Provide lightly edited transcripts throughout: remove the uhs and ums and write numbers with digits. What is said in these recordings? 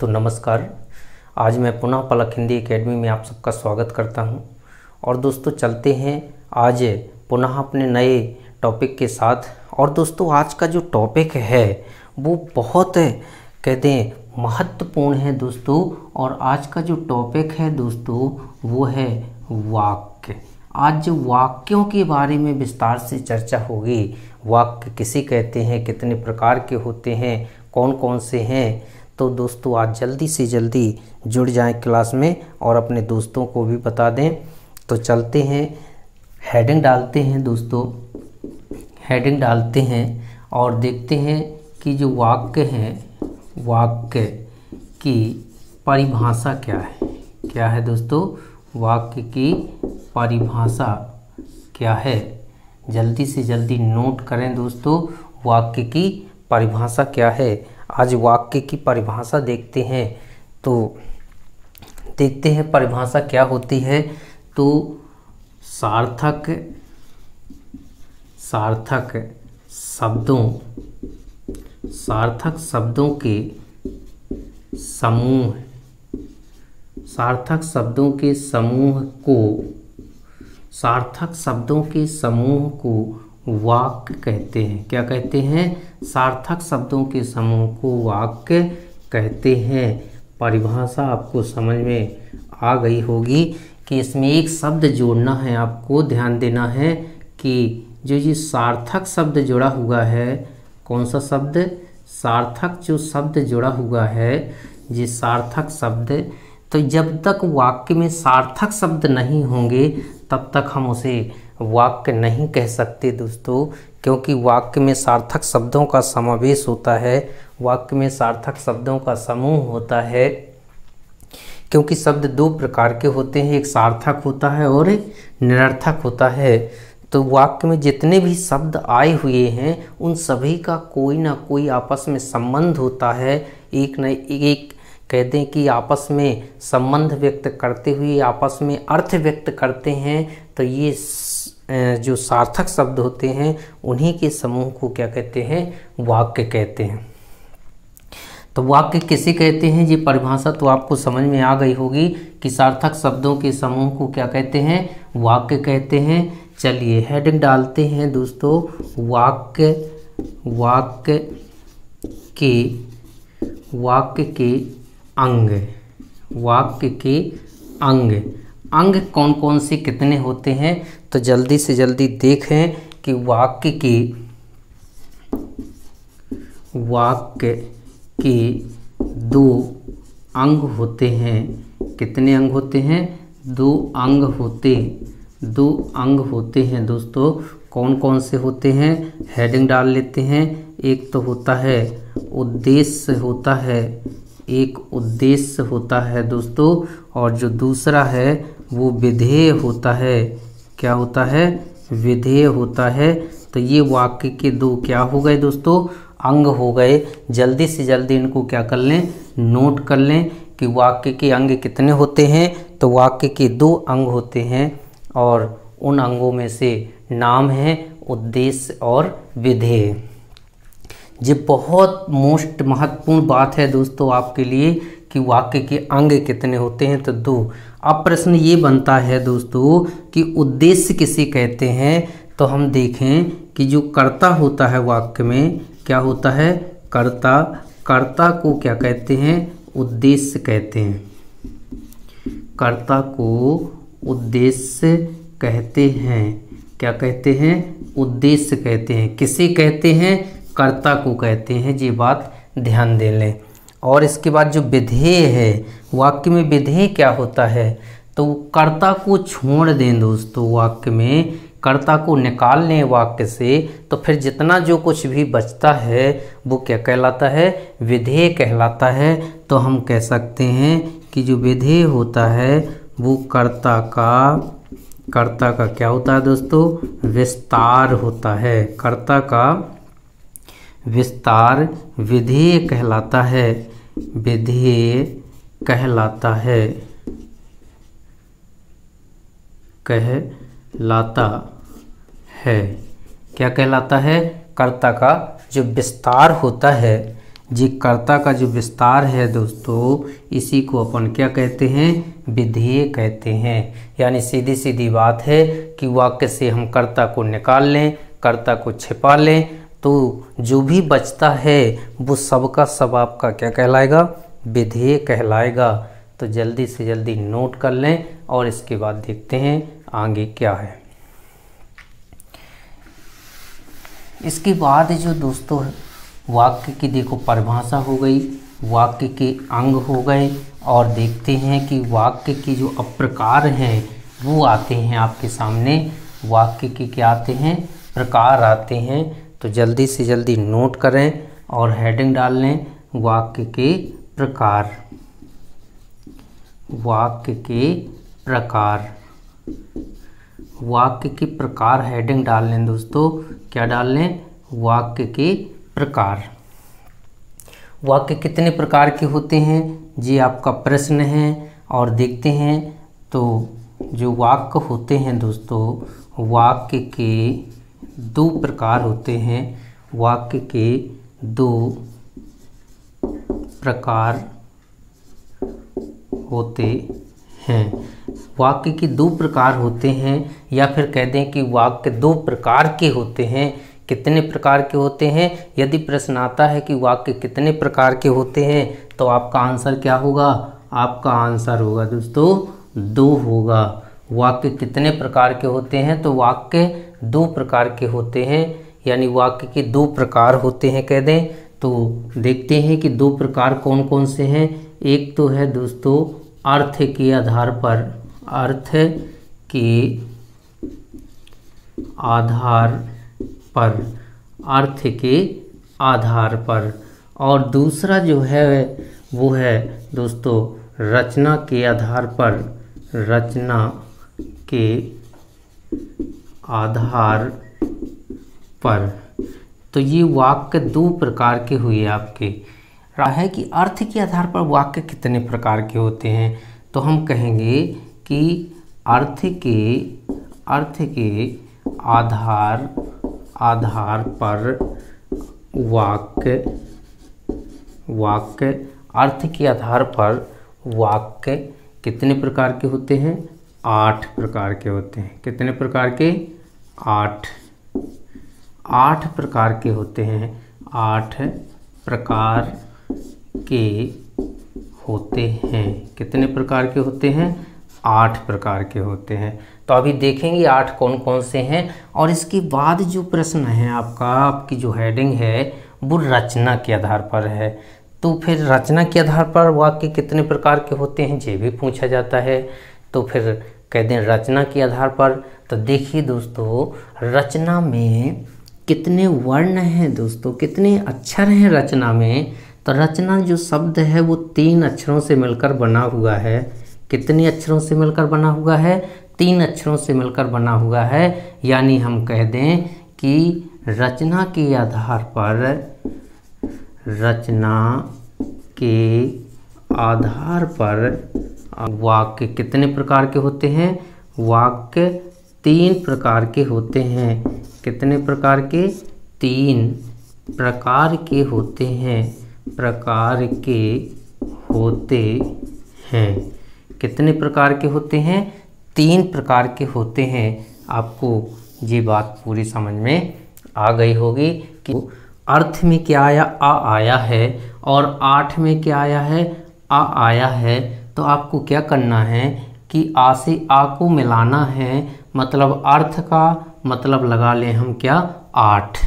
दोस्तों नमस्कार। आज मैं पुनः पलक हिंदी एकेडमी में आप सबका स्वागत करता हूं। और दोस्तों चलते हैं आज पुनः अपने नए टॉपिक के साथ। और दोस्तों आज का जो टॉपिक है वो बहुत कहते हैं महत्वपूर्ण है दोस्तों। और आज का जो टॉपिक है दोस्तों वो है वाक्य। आज जो वाक्यों के बारे में विस्तार से चर्चा होगी। वाक्य किसे कहते हैं, कितने प्रकार के होते हैं, कौन कौन से हैं। तो दोस्तों आज जल्दी से जल्दी जुड़ जाएं क्लास में और अपने दोस्तों को भी बता दें। तो चलते हैं, हेडिंग डालते हैं दोस्तों, हेडिंग डालते हैं और देखते हैं कि जो वाक्य हैं, वाक्य की परिभाषा क्या है। क्या है दोस्तों, वाक्य की परिभाषा क्या है। जल्दी से जल्दी नोट करें दोस्तों, वाक्य की परिभाषा क्या है। आज वाक्य की परिभाषा देखते हैं। तो देखते हैं परिभाषा क्या होती है। तो सार्थक शब्दों के समूह, सार्थक शब्दों के समूह को वाक्य कहते हैं। क्या कहते हैं, सार्थक शब्दों के समूह को वाक्य कहते हैं। परिभाषा आपको समझ में आ गई होगी कि इसमें एक शब्द जोड़ना है। आपको ध्यान देना है कि जो ये सार्थक शब्द जुड़ा हुआ है, कौन सा शब्द, सार्थक जो शब्द जुड़ा हुआ है, ये सार्थक शब्द। तो जब तक वाक्य में सार्थक शब्द नहीं होंगे तब तक हम उसे वाक्य नहीं कह सकते दोस्तों। क्योंकि वाक्य में सार्थक शब्दों का समावेश होता है, वाक्य में सार्थक शब्दों का समूह होता है। क्योंकि शब्द दो प्रकार के होते हैं, एक सार्थक होता है और एक निरर्थक होता है। तो वाक्य में जितने भी शब्द आए हुए हैं उन सभी का कोई ना कोई आपस में संबंध होता है। एक न एक कहते हैं कि आपस में संबंध व्यक्त करते हुए आपस में अर्थ व्यक्त करते हैं। तो ये जो सार्थक शब्द होते हैं उन्हीं के समूह को क्या कहते हैं, वाक्य कहते हैं। तो वाक्य किसे कहते हैं, ये परिभाषा तो आपको समझ में आ गई होगी कि सार्थक शब्दों के समूह को क्या कहते हैं, वाक्य कहते हैं। चलिए हेडिंग डालते हैं दोस्तों, वाक्य के अंग। वाक्य के अंग कौन कौन से कितने होते हैं। तो जल्दी से जल्दी देखें कि वाक्य के दो अंग होते हैं। कितने अंग होते हैं, दो अंग होते हैं दोस्तों। कौन कौन से होते हैं, हेडिंग डाल लेते हैं। एक तो होता है उद्देश्य होता है, एक उद्देश्य होता है दोस्तों। और जो दूसरा है वो विधेय होता है। क्या होता है, विधेय होता है। तो ये वाक्य के दो क्या हो गए दोस्तों, अंग हो गए। जल्दी से जल्दी इनको क्या कर लें, नोट कर लें कि वाक्य के अंग कितने होते हैं। तो वाक्य के दो अंग होते हैं और उन अंगों में से नाम है उद्देश्य और विधेय। ये बहुत मोस्ट महत्वपूर्ण बात है दोस्तों आपके लिए कि वाक्य के अंग कितने होते हैं। तो दो। अब प्रश्न ये बनता है दोस्तों कि उद्देश्य किसे कहते हैं। तो हम देखें कि जो कर्ता होता है वाक्य में, क्या होता है, कर्ता को क्या कहते हैं, उद्देश्य कहते हैं। कर्ता को उद्देश्य कहते हैं। क्या कहते हैं, उद्देश्य कहते हैं। किसे कहते हैं, कर्ता को कहते हैं। ये बात ध्यान दे लें। और इसके बाद जो विधेय है, वाक्य में विधेय क्या होता है। तो कर्ता को छोड़ दें दोस्तों, वाक्य में कर्ता को निकाल लें वाक्य से, तो फिर जितना जो कुछ भी बचता है वो क्या कहलाता है, विधेय कहलाता है। तो हम कह सकते हैं कि जो विधेय होता है वो कर्ता का क्या होता है दोस्तों, विस्तार होता है। कर्ता का विस्तार विधेय कहलाता है, विधेय कहलाता है, क्या कहलाता है, कर्ता का जो विस्तार होता है, जी कर्ता का जो विस्तार है दोस्तों, इसी को अपन क्या कहते हैं, विधेय कहते हैं। यानी सीधी सीधी बात है कि वाक्य से हम कर्ता को निकाल लें, कर्ता को छिपा लें, तो जो भी बचता है वो सबका सब आपका क्या कहलाएगा, विधेय कहलाएगा। तो जल्दी से जल्दी नोट कर लें और इसके बाद देखते हैं आगे क्या है। इसके बाद जो दोस्तों वाक्य की देखो परिभाषा हो गई, वाक्य के अंग हो गए, और देखते हैं कि वाक्य के जो अप्रकार हैं वो आते हैं आपके सामने। वाक्य के क्या आते हैं, प्रकार आते हैं। तो जल्दी से जल्दी नोट करें और हेडिंग डाल लें, वाक्य के प्रकार। वाक्य के प्रकार, वाक्य के प्रकार हेडिंग डाल लें दोस्तों। क्या डाल लें, वाक्य के प्रकार। वाक्य कितने प्रकार के होते हैं, जी आपका प्रश्न है। और देखते हैं तो जो वाक्य होते हैं दोस्तों, वाक्य के 2 प्रकार होते हैं। वाक्य के 2 प्रकार होते हैं। वाक्य के 2 प्रकार होते हैं, या फिर कह दें कि वाक्य 2 प्रकार के होते हैं। कितने प्रकार के होते हैं, यदि प्रश्न आता है कि वाक्य कितने प्रकार के होते हैं, तो आपका आंसर क्या होगा, आपका आंसर होगा दोस्तों 2 होगा। वाक्य कितने प्रकार के होते हैं, तो वाक्य 2 प्रकार के होते हैं। यानी वाक्य के 2 प्रकार होते हैं कह दें। तो देखते हैं कि 2 प्रकार कौन कौन से हैं। एक तो है दोस्तों अर्थ के आधार पर, अर्थ के आधार पर, अर्थ के आधार पर। और दूसरा जो है वो है दोस्तों रचना के आधार पर, रचना के आधार पर। तो ये वाक्य 2 प्रकार के हुए आपके। है कि अर्थ के आधार पर वाक्य कितने प्रकार के होते हैं, तो हम कहेंगे कि अर्थ के आधार पर वाक्य अर्थ के आधार पर वाक्य कितने प्रकार के होते हैं, 8 प्रकार के होते हैं। कितने प्रकार के, 8 प्रकार के होते हैं। 8 प्रकार के होते हैं। कितने प्रकार के होते हैं, 8 प्रकार के होते हैं। तो अभी देखेंगे 8 कौन कौन से हैं। और इसके बाद जो प्रश्न है आपका, आपकी जो हेडिंग है वो रचना के आधार पर है। तो फिर रचना के आधार पर वाक्य कितने प्रकार के होते हैं ये भी पूछा जाता है। तो फिर कह दें रचना के आधार पर। तो देखिए दोस्तों रचना में कितने वर्ण हैं दोस्तों, कितने अक्षर हैं रचना में। तो रचना जो शब्द है वो 3 अक्षरों से मिलकर बना हुआ है। कितने अक्षरों से मिलकर बना हुआ है, 3 अक्षरों से मिलकर बना हुआ है। यानी हम कह दें कि रचना के आधार पर, रचना के आधार पर वाक्य कितने प्रकार के होते हैं, वाक्य 3 प्रकार के होते हैं। कितने प्रकार के, 3 प्रकार के होते हैं, प्रकार के होते हैं। कितने प्रकार के होते हैं, 3 प्रकार के होते हैं। आपको ये बात पूरी समझ में आ गई होगी कि अर्थ में क्या आया, आ आया है, और 8 में क्या आया है, आ आया है। तो आपको क्या करना है कि आ से आ को मिलाना है, मतलब अर्थ का मतलब लगा लें हम क्या, 8।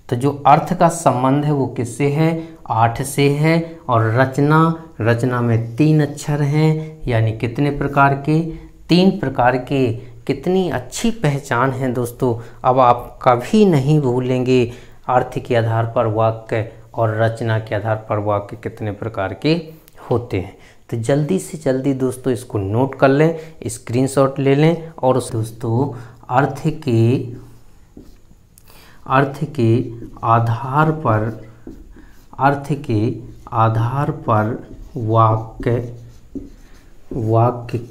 तो जो अर्थ का संबंध है वो किससे है, 8 से है। और रचना में 3 अक्षर हैं, यानी कितने प्रकार के, 3 प्रकार के। कितनी अच्छी पहचान है दोस्तों। अब आप कभी नहीं भूलेंगे अर्थ के आधार पर वाक्य और रचना के आधार पर वाक्य कितने प्रकार के होते हैं। तो जल्दी से जल्दी दोस्तों इसको नोट कर लें, स्क्रीनशॉट ले लें। और उस दोस्तों अर्थ के आधार पर वाक्य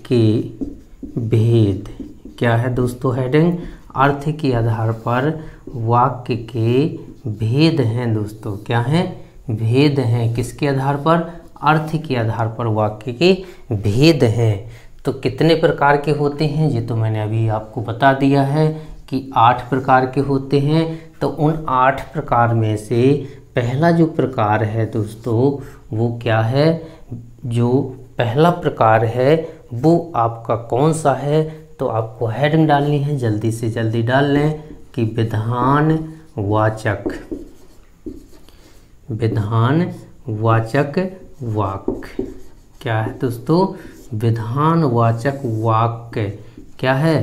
के भेद क्या है दोस्तों, हेडिंग अर्थ के आधार पर वाक्य के भेद हैं दोस्तों। क्या हैं, भेद हैं। किसके आधार पर? अर्थ के आधार पर वाक्य के भेद हैं। तो कितने प्रकार के होते हैं ये तो मैंने अभी आपको बता दिया है कि 8 प्रकार के होते हैं। तो उन 8 प्रकार में से पहला जो प्रकार है दोस्तों वो क्या है? जो पहला प्रकार है वो आपका कौन सा है? तो आपको हेडिंग डालनी है, जल्दी से जल्दी डाल लें कि विधानवाचक वाक्य। क्या है दोस्तों? विधानवाचक वाक्य क्या है?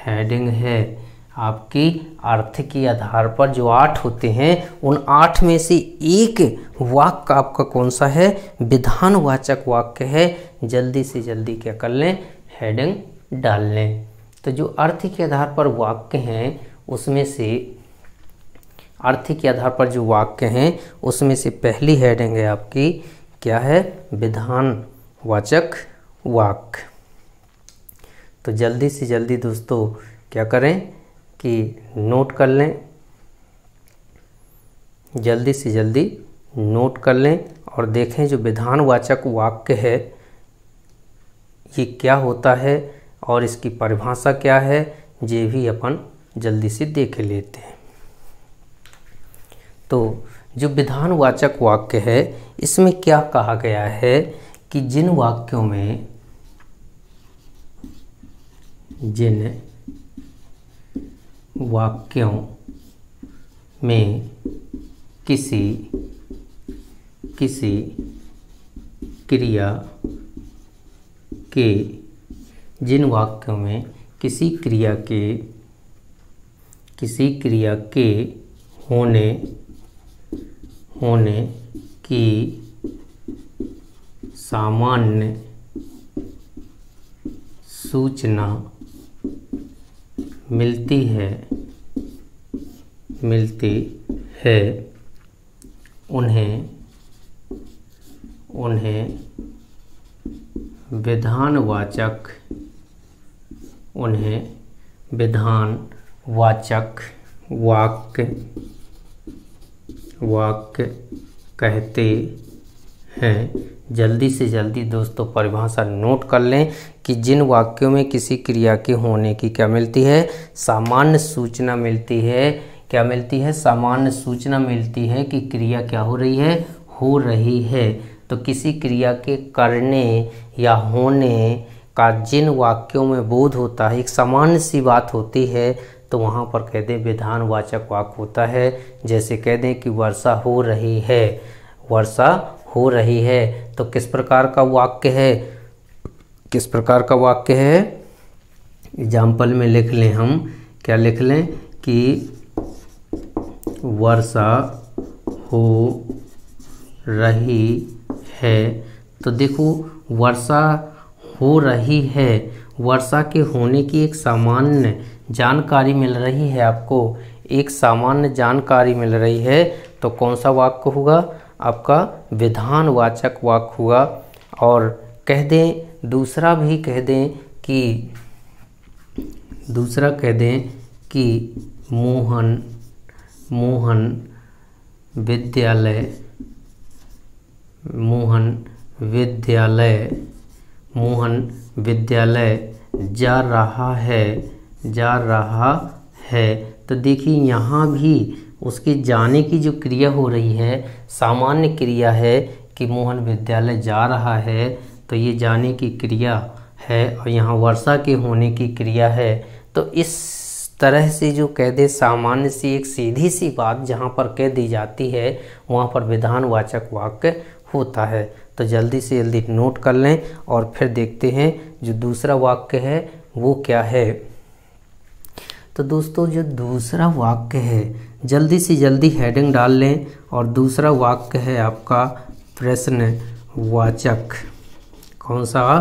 हेडिंग है। आपकी अर्थ के आधार पर जो 8 होते हैं उन 8 में से एक वाक्य आपका कौन सा है? विधानवाचक वाक्य है। जल्दी से जल्दी क्या कर लें? हेडिंग डाल लें। तो जो अर्थ के आधार पर वाक्य हैं उसमें से अर्थ के आधार पर जो वाक्य हैं उसमें से पहली हेडिंग है आपकी क्या है? विधानवाचक वाक्य। तो जल्दी से जल्दी दोस्तों क्या करें कि नोट कर लें, जल्दी से जल्दी नोट कर लें और देखें जो विधानवाचक वाक्य है ये क्या होता है और इसकी परिभाषा क्या है, ये भी अपन जल्दी से देख लेते हैं। तो जो विधानवाचक वाक्य है इसमें क्या कहा गया है कि जिन वाक्यों में किसी क्रिया के होने की सामान्य सूचना मिलती है उन्हें विधानवाचक वाक्य कहते हैं। जल्दी से जल्दी दोस्तों परिभाषा नोट कर लें कि जिन वाक्यों में किसी क्रिया के होने की क्या मिलती है? सामान्य सूचना मिलती है। क्या मिलती है? सामान्य सूचना मिलती है कि क्रिया क्या हो रही है। तो किसी क्रिया के करने या होने का जिन वाक्यों में बोध होता है, एक सामान्य सी बात होती है, तो वहाँ पर कह दें विधानवाचक वाक्य होता है। जैसे कह दें कि वर्षा हो रही है, तो किस प्रकार का वाक्य है? एग्जाम्पल में लिख लें हम, क्या लिख लें कि वर्षा हो रही है। तो देखो वर्षा हो रही है, वर्षा के होने की एक सामान्य जानकारी मिल रही है, आपको एक सामान्य जानकारी मिल रही है। तो कौन सा वाक्य होगा? आपका विधानवाचक वाक्य होगा। और कह दें दूसरा कह दें कि मोहन विद्यालय जा रहा है। तो देखिए यहाँ भी उसके जाने की जो क्रिया हो रही है सामान्य क्रिया है कि मोहन विद्यालय जा रहा है, तो ये जाने की क्रिया है और यहाँ वर्षा के होने की क्रिया है। तो इस तरह से जो कह दे सामान्य सी एक सीधी सी बात जहाँ पर कह दी जाती है वहाँ पर विधानवाचक वाक्य होता है। तो जल्दी से जल्दी नोट कर लें और फिर देखते हैं जो दूसरा वाक्य है वो क्या है। तो दोस्तों जो दूसरा वाक्य है जल्दी से जल्दी हेडिंग डाल लें और दूसरा वाक्य है आपका प्रश्नवाचक। कौन सा?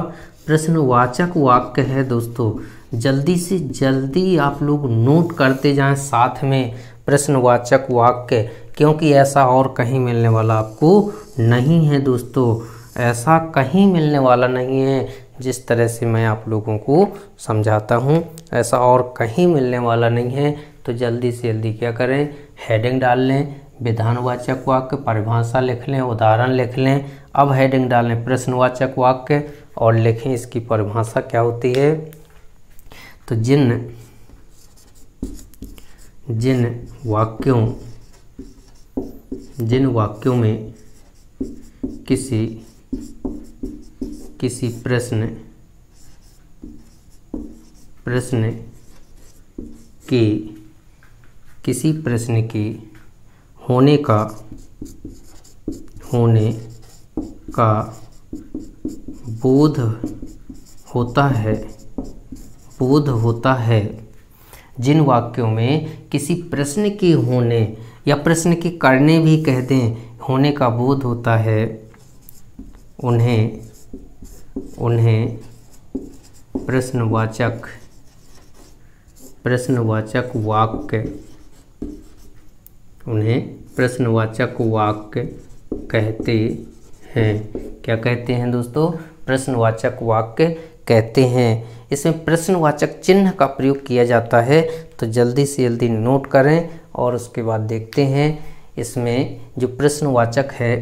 प्रश्नवाचक वाक्य है दोस्तों। जल्दी से जल्दी आप लोग नोट करते जाएं साथ में प्रश्नवाचक वाक्य, क्योंकि ऐसा और कहीं मिलने वाला आपको नहीं है दोस्तों, ऐसा कहीं मिलने वाला नहीं है। जिस तरह से मैं आप लोगों को समझाता हूँ ऐसा और कहीं मिलने वाला नहीं है। तो जल्दी से जल्दी क्या करें? हेडिंग डाल लें। विधानवाचक वाक्य, परिभाषा लिख लें, उदाहरण लिख लें। अब हेडिंग डाल लें प्रश्नवाचक वाक्य और लिखें इसकी परिभाषा क्या होती है। तो जिन वाक्यों में किसी प्रश्न के होने का बोध होता है, जिन वाक्यों में किसी प्रश्न के होने या प्रश्न के करने भी कह दें होने का बोध होता है, उन्हें प्रश्नवाचक वाक्य कहते हैं। क्या कहते हैं दोस्तों? प्रश्नवाचक वाक्य कहते हैं। इसमें प्रश्नवाचक चिन्ह का प्रयोग किया जाता है, तो जल्दी से जल्दी नोट करें और उसके बाद देखते हैं। इसमें जो प्रश्नवाचक है,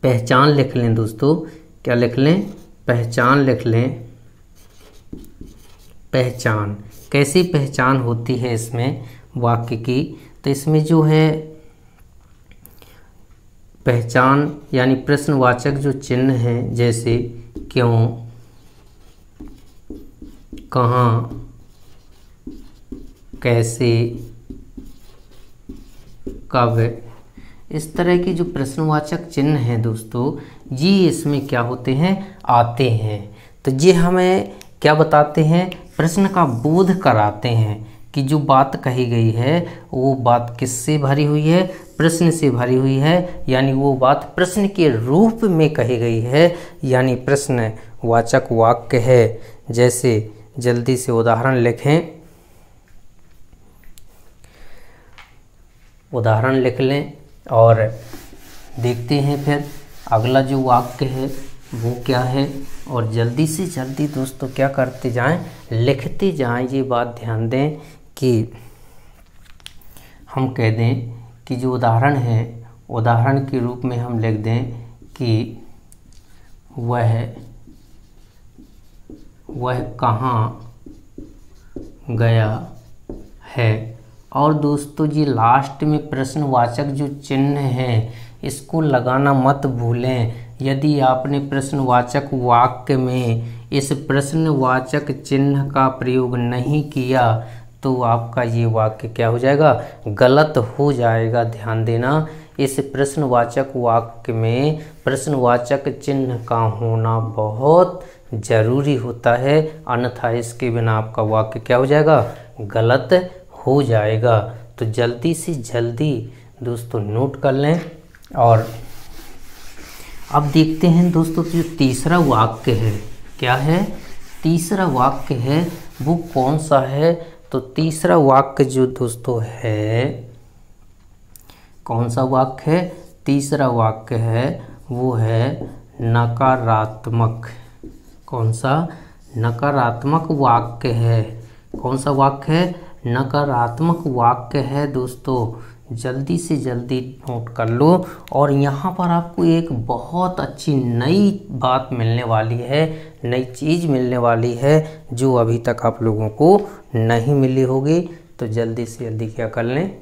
पहचान लिख लें दोस्तों। क्या लिख लें? पहचान लिख लें। पहचान, कैसी पहचान होती है इसमें वाक्य की? तो इसमें जो है पहचान यानी प्रश्नवाचक जो चिन्ह हैं, जैसे क्यों, कहाँ, कैसे, कब, इस तरह के जो प्रश्नवाचक चिन्ह हैं दोस्तों, ये इसमें क्या होते हैं? आते हैं। तो ये हमें क्या बताते हैं? प्रश्न का बोध कराते हैं कि जो बात कही गई है वो बात किससे भरी हुई है? प्रश्न से भरी हुई है, यानी वो बात प्रश्न के रूप में कही गई है, यानी प्रश्नवाचक वाक्य है। जैसे जल्दी से उदाहरण लिखें, उदाहरण लिख लें और देखते हैं फिर अगला जो वाक्य है वो क्या है। और जल्दी से जल्दी दोस्तों क्या करते जाएं? लिखते जाएं। ये बात ध्यान दें कि हम कह दें कि जो उदाहरण है, उदाहरण के रूप में हम लिख दें कि वह कहाँ गया है। और दोस्तों ये लास्ट में प्रश्नवाचक जो चिन्ह है इसको लगाना मत भूलें। यदि आपने प्रश्नवाचक वाक्य में इस प्रश्नवाचक चिन्ह का प्रयोग नहीं किया तो आपका ये वाक्य क्या हो जाएगा? गलत हो जाएगा। ध्यान देना, इस प्रश्नवाचक वाक्य में प्रश्नवाचक चिन्ह का होना बहुत जरूरी होता है, अन्यथा इसके बिना आपका वाक्य क्या हो जाएगा? गलत हो जाएगा। तो जल्दी से जल्दी दोस्तों नोट कर लें। और अब देखते हैं दोस्तों जो तीसरा वाक्य है, क्या है? तीसरा वाक्य है वो कौन सा है? तो तीसरा वाक्य जो दोस्तों है, कौन सा वाक्य है? तीसरा वाक्य है वो है नकारात्मक। कौन सा? नकारात्मक वाक्य है। कौन सा वाक्य है? नकारात्मक वाक्य है दोस्तों। जल्दी से जल्दी नोट कर लो। और यहाँ पर आपको एक बहुत अच्छी नई बात मिलने वाली है, नई चीज़ मिलने वाली है जो अभी तक आप लोगों को नहीं मिली होगी। तो जल्दी से जल्दी क्या कर लें?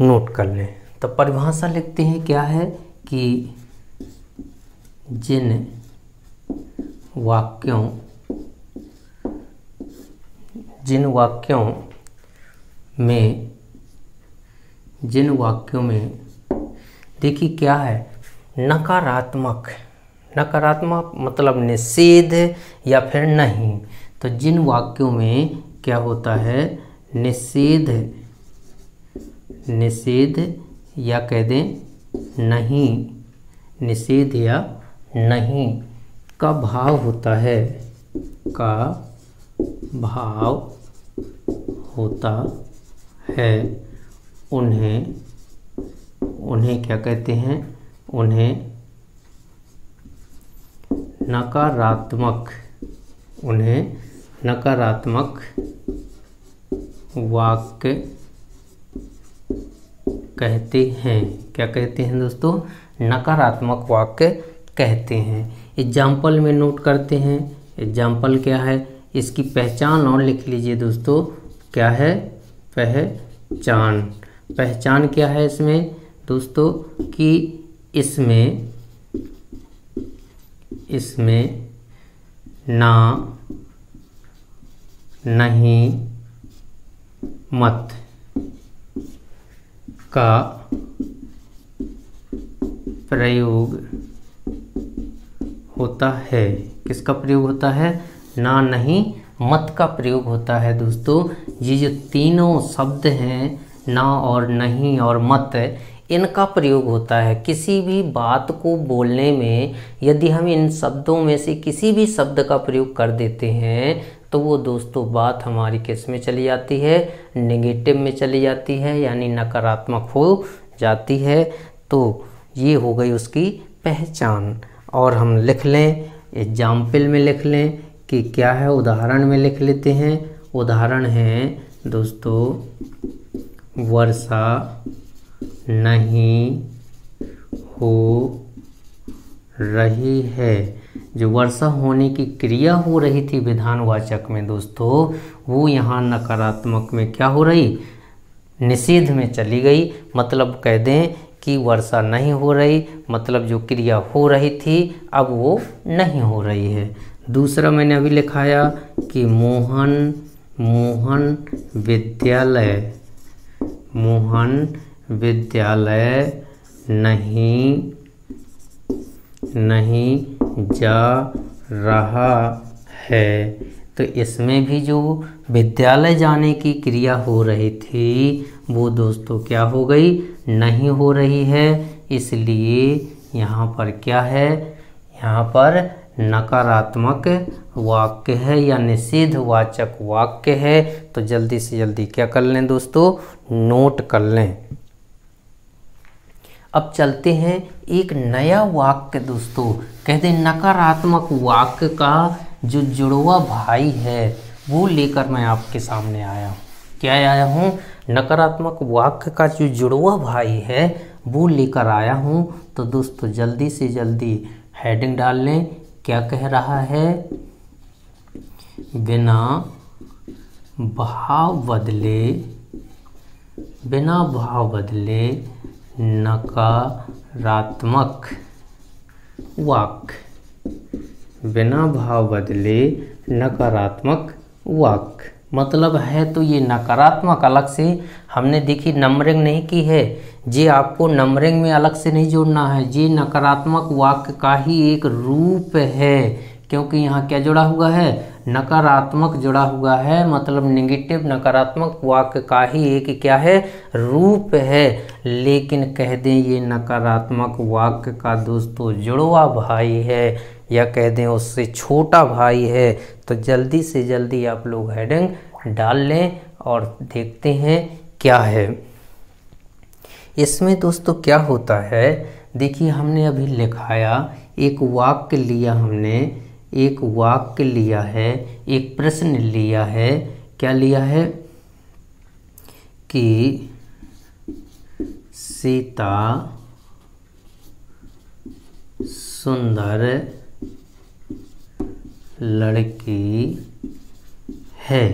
नोट कर लें। तो परिभाषा लिखते हैं, क्या है कि जिन वाक्यों में देखिए क्या है? नकारात्मक। नकारात्मक मतलब निषेध या फिर नहीं। तो जिन वाक्यों में क्या होता है? निषेध या कह दें नहीं, निषेध या नहीं का भाव होता है, का भाव होता है, उन्हें क्या कहते हैं? उन्हें नकारात्मक वाक्य कहते हैं। क्या कहते हैं दोस्तों? नकारात्मक वाक्य कहते हैं। एग्जाम्पल में नोट करते हैं। एग्जाम्पल क्या है? इसकी पहचान और लिख लीजिए दोस्तों। क्या है? पहचान। पहचान क्या है इसमें दोस्तों? कि इसमें ना, नहीं, मत का प्रयोग होता है। किसका प्रयोग होता है? ना, नहीं, मत का प्रयोग होता है दोस्तों। ये जो तीनों शब्द हैं, ना और नहीं और मत, इनका प्रयोग होता है। किसी भी बात को बोलने में यदि हम इन शब्दों में से किसी भी शब्द का प्रयोग कर देते हैं तो वो दोस्तों बात हमारी किस में चली जाती है? नेगेटिव में चली जाती है, यानी नकारात्मक हो जाती है। तो ये हो गई उसकी पहचान। और हम लिख लें, एग्जाम्पल में लिख लें कि क्या है। उदाहरण में लिख लेते हैं। उदाहरण है दोस्तों, वर्षा नहीं हो रही है। जो वर्षा होने की क्रिया हो रही थी विधानवाचक में दोस्तों, वो यहाँ नकारात्मक में क्या हो रही? निषेध में चली गई। मतलब कह दें कि वर्षा नहीं हो रही, मतलब जो क्रिया हो रही थी अब वो नहीं हो रही है। दूसरा मैंने अभी लिखाया कि मोहन विद्यालय नहीं जा रहा है। तो इसमें भी जो विद्यालय जाने की क्रिया हो रही थी वो दोस्तों क्या हो गई? नहीं हो रही है। इसलिए यहाँ पर क्या है? यहाँ पर नकारात्मक वाक्य है या निषेधवाचक वाक्य है। तो जल्दी से जल्दी क्या कर लें दोस्तों? नोट कर लें। अब चलते हैं एक नया वाक्य दोस्तों। कहते हैं नकारात्मक वाक्य का जो जुड़वा भाई है वो लेकर मैं आपके सामने आया हूँ। क्या आया हूँ? नकारात्मक वाक्य का जो जुड़वा भाई है वो लेकर आया हूँ। तो दोस्तों जल्दी से जल्दी हेडिंग डाल लें। क्या कह रहा है? बिना भाव बदले नकारात्मक वाक्य। बिना भाव बदले नकारात्मक वाक्य मतलब है तो ये नकारात्मक अलग से हमने देखी नंबरिंग नहीं की है। ये आपको नंबरिंग में अलग से नहीं जोड़ना है। ये नकारात्मक वाक्य का ही एक रूप है, क्योंकि यहाँ क्या जुड़ा हुआ है? नकारात्मक जुड़ा हुआ है। मतलब नेगेटिव नकारात्मक वाक्य का ही एक क्या है? रूप है। लेकिन कह दें ये नकारात्मक वाक्य का दोस्तों जुड़वा भाई है या कह दें उससे छोटा भाई है। तो जल्दी से जल्दी आप लोग हेडिंग डाल लें और देखते हैं क्या है इसमें। दोस्तों क्या होता है, देखिए हमने अभी लिखाया एक वाक्य लिया, हमने एक वाक्य लिया है, एक प्रश्न लिया है। क्या लिया है कि सीता सुंदर लड़की है।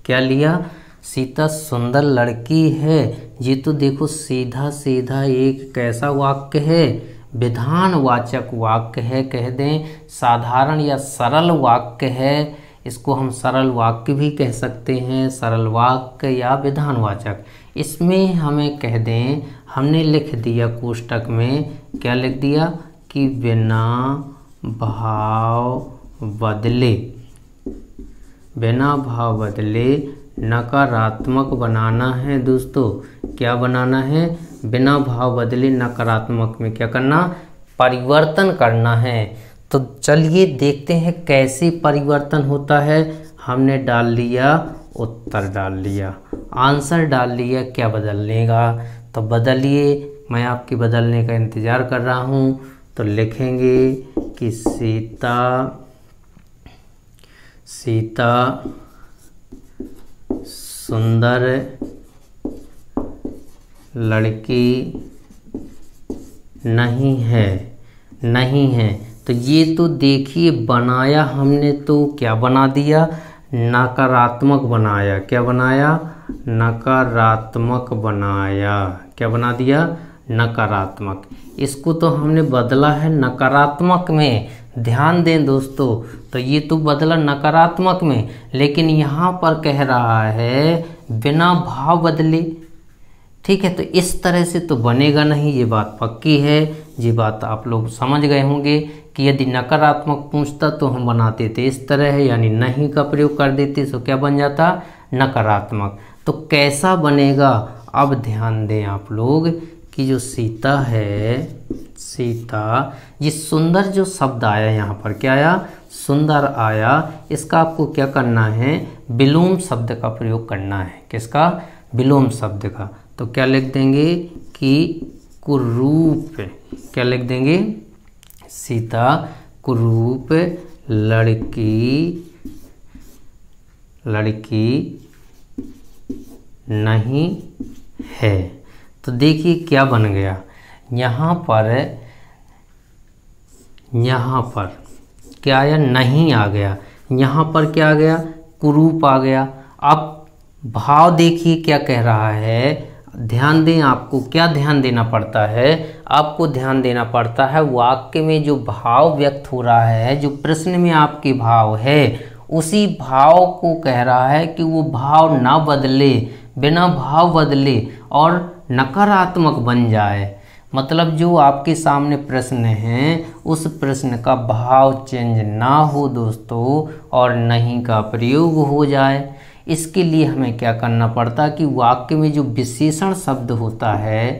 क्या लिया? सीता सुंदर लड़की है। ये तो देखो सीधा सीधा एक कैसा वाक्य है? विधानवाचक वाक्य है। कह दें साधारण या सरल वाक्य है। इसको हम सरल वाक्य भी कह सकते हैं, सरल वाक्य या विधानवाचक। इसमें हमें कह दें, हमने लिख दिया कोष्टक में, क्या लिख दिया कि बिना भाव बदले नकारात्मक बनाना है दोस्तों। क्या बनाना है? बिना भाव बदले नकारात्मक में क्या करना? परिवर्तन करना है। तो चलिए देखते हैं कैसे परिवर्तन होता है। हमने डाल लिया, उत्तर डाल लिया, आंसर डाल लिया। क्या बदलने का? तो बदलिए, मैं आपके बदलने का इंतज़ार कर रहा हूँ। तो लिखेंगे कि सीता सुंदर लड़की नहीं है, नहीं है। तो ये तो देखिए बनाया हमने तो क्या बना दिया, नकारात्मक बनाया। क्या बनाया, नकारात्मक बनाया। क्या बना दिया, नकारात्मक। इसको तो हमने बदला है नकारात्मक में, ध्यान दें दोस्तों। तो ये तो बदला नकारात्मक में, लेकिन यहाँ पर कह रहा है बिना भाव बदले। ठीक है, तो इस तरह से तो बनेगा नहीं, ये बात पक्की है। ये बात आप लोग समझ गए होंगे कि यदि नकारात्मक पूछता तो हम बनाते थे इस तरह है, यानी नहीं का प्रयोग कर देते तो क्या बन जाता, नकारात्मक। तो कैसा बनेगा, अब ध्यान दें आप लोग कि जो सीता है, सीता, ये सुंदर जो शब्द आया यहाँ पर, क्या आया, सुंदर आया। इसका आपको क्या करना है, विलोम शब्द का प्रयोग करना है। किसका, विलोम शब्द का। तो क्या लिख देंगे कि कुरूप। क्या लिख देंगे, सीता कुरूप लड़की, लड़की नहीं है। तो देखिए क्या बन गया, यहाँ पर क्या आया, नहीं आ गया। यहाँ पर क्या आ गया, कुरूप आ गया। अब भाव देखिए क्या कह रहा है, ध्यान दें। आपको क्या ध्यान देना पड़ता है, आपको ध्यान देना पड़ता है वाक्य में जो भाव व्यक्त हो रहा है, जो प्रश्न में आपके भाव है, उसी भाव को कह रहा है कि वो भाव ना बदले, बिना भाव बदले और नकारात्मक बन जाए। मतलब जो आपके सामने प्रश्न है उस प्रश्न का भाव चेंज ना हो दोस्तों, और नहीं का प्रयोग हो जाए। इसके लिए हमें क्या करना पड़ता कि वाक्य में जो विशेषण शब्द होता है,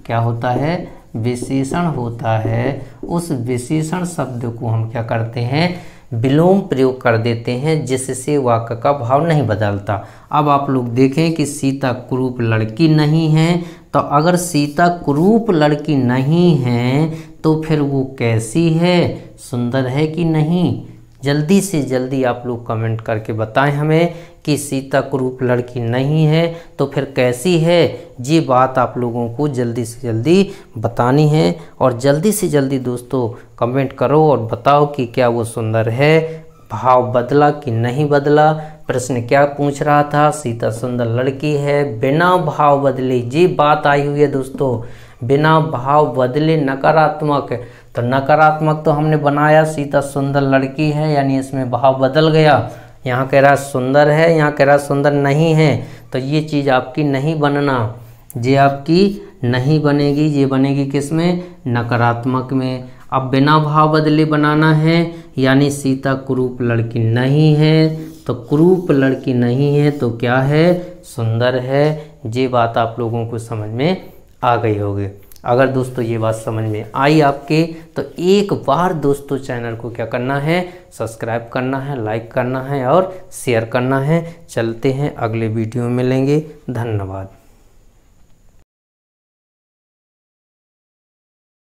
क्या होता है, विशेषण होता है, उस विशेषण शब्द को हम क्या करते हैं, विलोम प्रयोग कर देते हैं, जिससे वाक्य का भाव नहीं बदलता। अब आप लोग देखें कि सीता कुरूप लड़की नहीं है, तो अगर सीता कुरूप लड़की नहीं है तो फिर वो कैसी है, सुंदर है कि नहीं। जल्दी से जल्दी आप लोग कमेंट करके बताएं हमें कि सीता कुरूप लड़की नहीं है तो फिर कैसी है। ये बात आप लोगों को जल्दी से जल्दी बतानी है, और जल्दी से जल्दी दोस्तों कमेंट करो और बताओ कि क्या वो सुंदर है, भाव बदला कि नहीं बदला। प्रश्न क्या पूछ रहा था, सीता सुंदर लड़की है, बिना भाव बदले। ये बात आई हुई है दोस्तों, बिना भाव बदले नकारात्मक। तो नकारात्मक तो हमने बनाया, सीता सुंदर लड़की है, यानी इसमें भाव बदल गया। यहाँ कह रहा सुंदर है, यहाँ कह रहा सुंदर नहीं है। तो ये चीज़ आपकी नहीं बनना, ये आपकी नहीं बनेगी। ये बनेगी किस में, नकारात्मक में। अब बिना भाव बदले बनाना है, यानी सीता कुरूप लड़की नहीं है, तो कुरूप लड़की नहीं है तो क्या है, सुंदर है। ये बात आप लोगों को समझ में आ गई होगी। अगर दोस्तों ये बात समझ में आई आपके, तो एक बार दोस्तों चैनल को क्या करना है, सब्सक्राइब करना है, लाइक करना है और शेयर करना है। चलते हैं, अगले वीडियो में मिलेंगे। धन्यवाद।